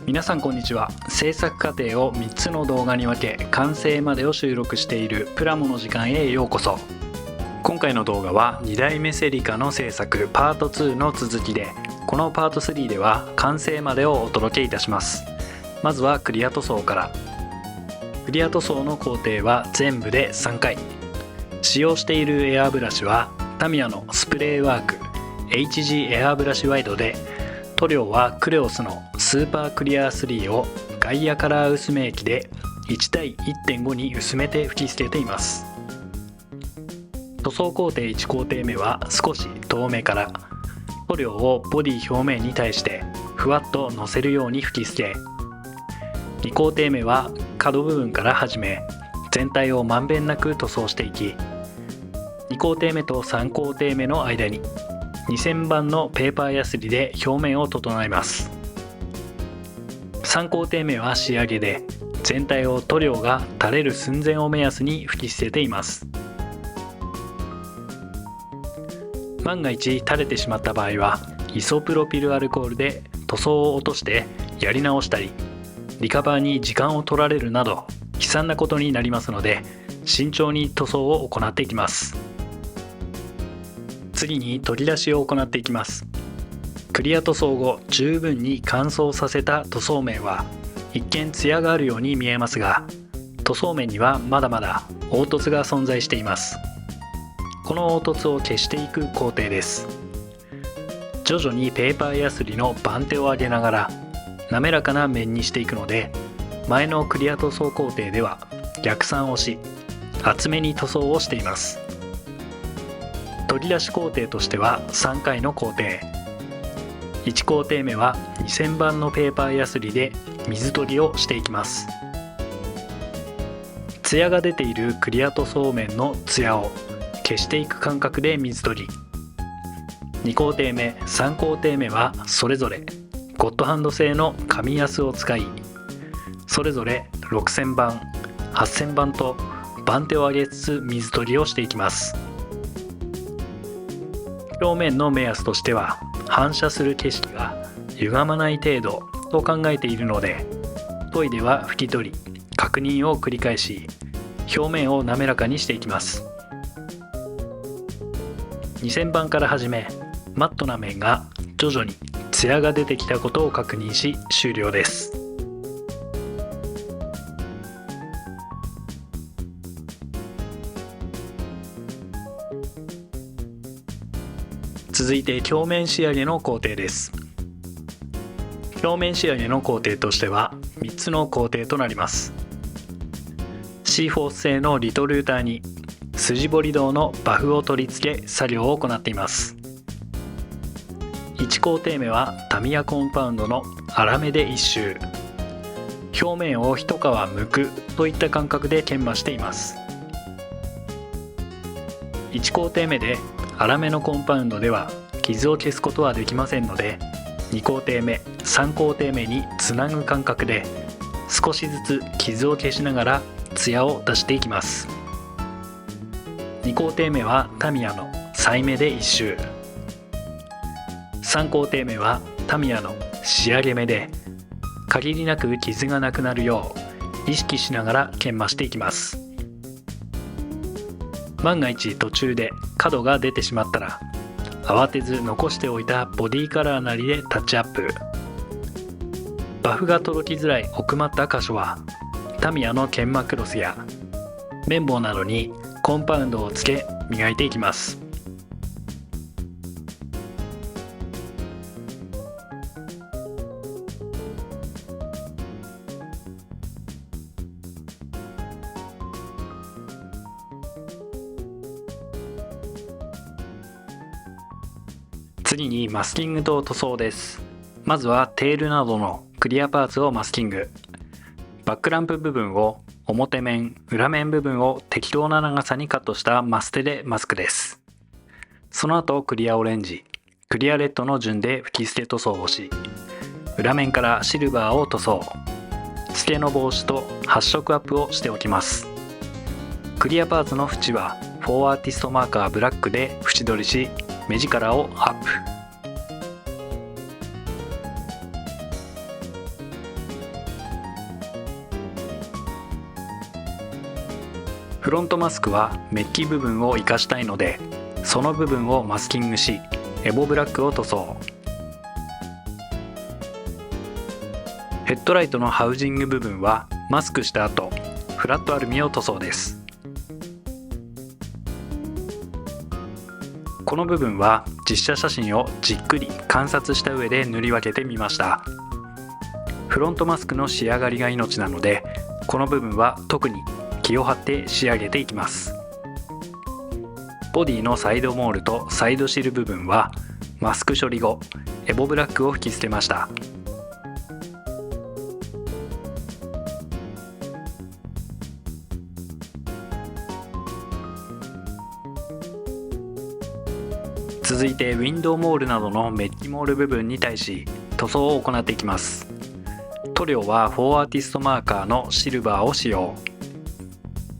皆さんこんにちは。制作過程を3つの動画に分け完成までを収録しているプラモの時間へようこそ。今回の動画は2代目セリカの制作パート2の続きで、このパート3では完成までをお届けいたします。まずはクリア塗装から。クリア塗装の工程は全部で3回。使用しているエアブラシはタミヤのスプレーワーク HG エアブラシワイドで、塗料はクレオスのスーパークリア3をガイアカラー薄め液で1対 1.5 に薄めて吹きつけています。塗装工程1工程目は少し遠めから塗料をボディ表面に対してふわっとのせるように吹きつけ、2工程目は角部分から始め全体をまんべんなく塗装していき、2工程目と3工程目の間に2000番のペーパーヤスリで表面を整えます。3工程目は仕上げで全体を塗料が垂れる寸前を目安に吹き捨てています。万が一垂れてしまった場合はイソプロピルアルコールで塗装を落としてやり直したり、リカバーに時間を取られるなど悲惨なことになりますので、慎重に塗装を行っていきます。次に取り出しを行っていきます。クリア塗装後十分に乾燥させた塗装面は一見ツヤがあるように見えますが、塗装面にはまだまだ凹凸が存在しています。この凹凸を消していく工程です。徐々にペーパーヤスリの番手を上げながら滑らかな面にしていくので、前のクリア塗装工程では逆算をし厚めに塗装をしています。取り出し工程としては3回の工程。1工程目は2000番のペーパーヤスリで水取りをしていきます。ツヤが出ているクリア塗装面のツヤを消していく感覚で水取り。2工程目3工程目はそれぞれゴッドハンド製の紙ヤスを使い、それぞれ6000番8000番と番手を上げつつ水取りをしていきます。表面の目安としては反射する景色が歪まない程度と考えているので、研いでは拭き取り確認を繰り返し表面を滑らかにしていきます。2000番から始めマットな面が徐々にツヤが出てきたことを確認し終了です。続いて表面仕上げの工程です。表面仕上げの工程としては3つの工程となります。シーフォース製のリトルーターに筋彫り銅のバフを取り付け作業を行っています。1工程目はタミヤコンパウンドの粗めで1周、表面を一皮剥くといった感覚で研磨しています。1工程目で粗めのコンパウンドでは傷を消すことはできませんので、2工程目3工程目につなぐ感覚で少しずつ傷を消しながらツヤを出していきます。2工程目はタミヤの再目で1周、3工程目はタミヤの仕上げ目で限りなく傷がなくなるよう意識しながら研磨していきます。万が一途中で角が出てしまったら慌てず残しておいたボディカラーなりでタッチアップ。バフが届きづらい奥まった箇所はタミヤの研磨クロスや綿棒などにコンパウンドをつけ磨いていきます。次にマスキングと塗装です。まずはテールなどのクリアパーツをマスキング。バックランプ部分を表面裏面部分を適当な長さにカットしたマステでマスクです。その後クリアオレンジクリアレッドの順で吹き捨て塗装をし、裏面からシルバーを塗装、付けの防止と発色アップをしておきます。クリアパーツの縁はフォーアーティストマーカーブラックで縁取りし、目力をアップ。フロントマスクはメッキ部分を生かしたいので、その部分をマスキングし、エボブラックを塗装。ヘッドライトのハウジング部分はマスクした後、フラットアルミを塗装です。この部分は実写写真をじっくり観察した上で塗り分けてみました。フロントマスクの仕上がりが命なので、この部分は特に気を張って仕上げていきます。ボディのサイドモールとサイドシル部分はマスク処理後、エボブラックを吹き捨てました。続いてウィンドウモールなどのメッキモール部分に対し塗装を行っていきます。塗料はフォーアーティストマーカーのシルバーを使用。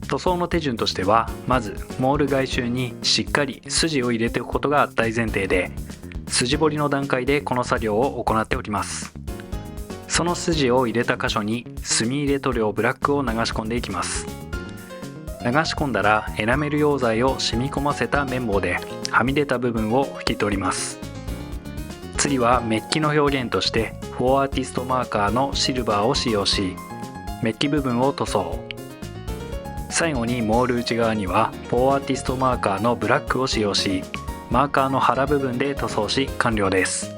塗装の手順としては、まずモール外周にしっかり筋を入れておくことが大前提で、筋彫りの段階でこの作業を行っておきます。その筋を入れた箇所に墨入れ塗料ブラックを流し込んでいきます。流し込んだらエナメル溶剤を染み込ませた綿棒ではみ出た部分を拭き取ります。次はメッキの表現としてフォーアーティストマーカーのシルバーを使用し、メッキ部分を塗装。最後にモール内側にはフォーアーティストマーカーのブラックを使用し、マーカーの腹部分で塗装し完了です。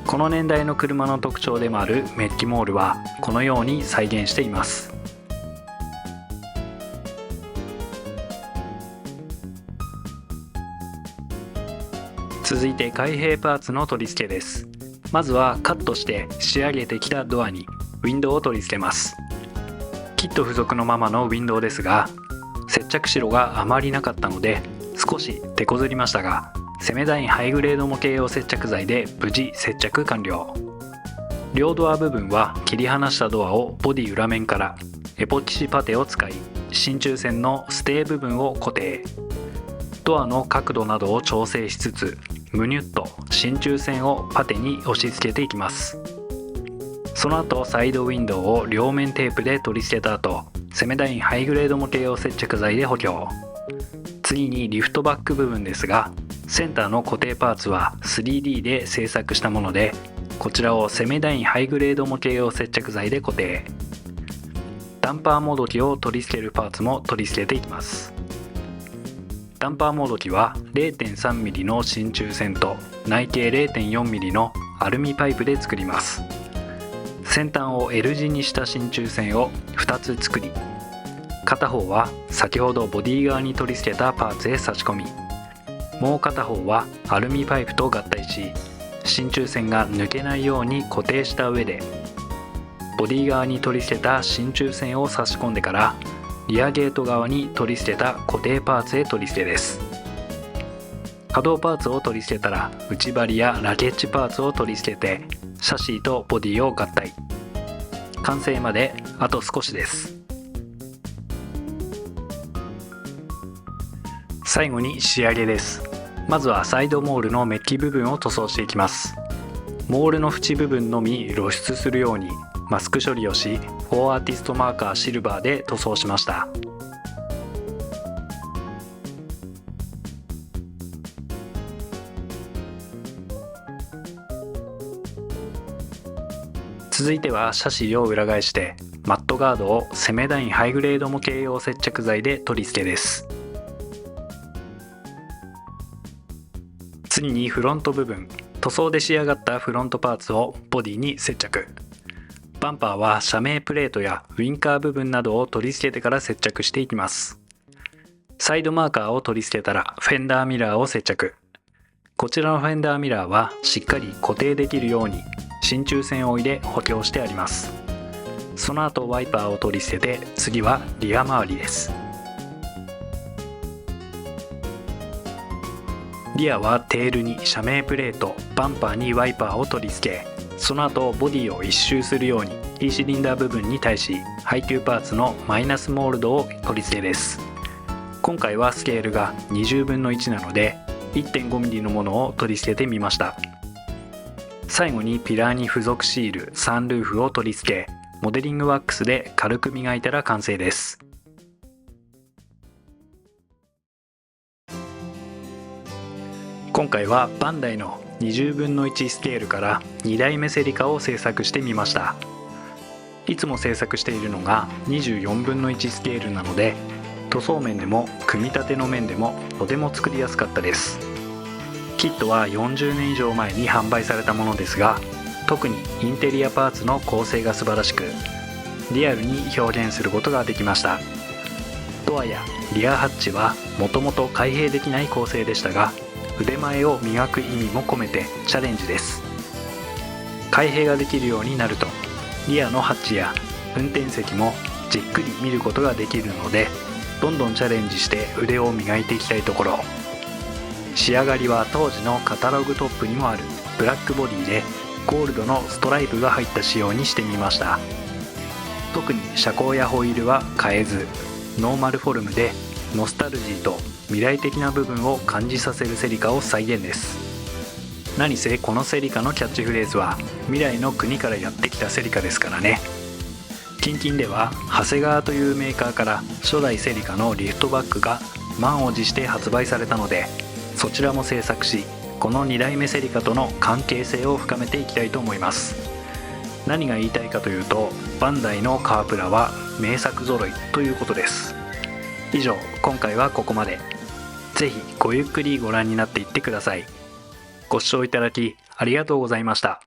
この年代の車の特徴でもあるメッキモールはこのように再現しています。続いて開閉パーツの取り付けです。まずはカットして仕上げてきたドアにウィンドウを取り付けます。キット付属のままのウィンドウですが、接着白があまりなかったので少し手こずりましたが、セメダインハイグレード模型用接着剤で無事接着完了。両ドア部分は切り離したドアをボディ裏面からエポキシパテを使い、真鍮線のステー部分を固定。ドアの角度などを調整しつつ、むにゅっと真鍮線をパテに押し付けていきます。その後サイドウィンドウを両面テープで取り付けた後、セメダインハイグレード模型用接着剤で補強。次にリフトバック部分ですが、センターの固定パーツは 3D で製作したもので、こちらをセメダインハイグレード模型用接着剤で固定。ダンパーもどきを取り付けるパーツも取り付けていきます。ダンパーもどきは 0.3mm の真鍮線と内径 0.4mm のアルミパイプで作ります。先端を L 字にした真鍮線を2つ作り、片方は先ほどボディ側に取り付けたパーツへ差し込み、もう片方はアルミパイプと合体し、真鍮線が抜けないように固定した上で、ボディ側に取り付けた真鍮線を差し込んでから、リアゲート側に取り付けた固定パーツへ取り付けです。可動パーツを取り付けたら、内張りやラケッジパーツを取り付けて、シャシーとボディを合体。完成まであと少しです。最後に仕上げです。まずはサイドモールのメッキ部分を塗装していきます。モールの縁部分のみ露出するようにマスク処理をし、フォーアーティストマーカーシルバーで塗装しました。続いてはシャシーを裏返してマットガードをセメダインハイグレード模型用接着剤で取り付けです。次にフロント部分、塗装で仕上がったフロントパーツをボディに接着。バンパーは遮明プレートやウインカー部分などを取り付けてから接着していきます。サイドマーカーを取り付けたらフェンダーミラーを接着。こちらのフェンダーミラーはしっかり固定できるように真鍮線を入れ補強してあります。その後ワイパーを取り付けて、次はリア周りです。リアはテールに遮明プレート、バンパーにワイパーを取り付け、その後ボディを一周するように T シリンダー部分に対し配給パーツのマイナスモールドを取り付けです。今回はスケールが20分の1なので 1.5mm のものを取り付けてみました。最後にピラーに付属シール、サンルーフを取り付け、モデリングワックスで軽く磨いたら完成です。今回はバンダイの20分の1スケールから2代目セリカを制作してみました。いつも制作しているのが24分の1スケールなので、塗装面でも組み立ての面でもとても作りやすかったです。キットは40年以上前に販売されたものですが、特にインテリアパーツの構成が素晴らしく、リアルに表現することができました。ドアやリアハッチはもともと開閉できない構成でしたが、腕前を磨く意味も込めてチャレンジです。開閉ができるようになると、リアのハッチや運転席もじっくり見ることができるので、どんどんチャレンジして腕を磨いていきたいところ。仕上がりは当時のカタログトップにもあるブラックボディでゴールドのストライプが入った仕様にしてみました。特に車高やホイールは変えず、ノーマルフォルムでノスタルジーと未来的な部分を感じさせるセリカを再現です。何せこのセリカのキャッチフレーズは未来の国からやってきたセリカですからね。近々では長谷川というメーカーから初代セリカのリフトバッグが満を持して発売されたので、そちらも制作し、この2代目セリカとの関係性を深めていきたいと思います。何が言いたいかというと、バンダイのカープラは名作揃いということです。以上、今回はここまで。ぜひごゆっくりご覧になっていってください。ご視聴いただきありがとうございました。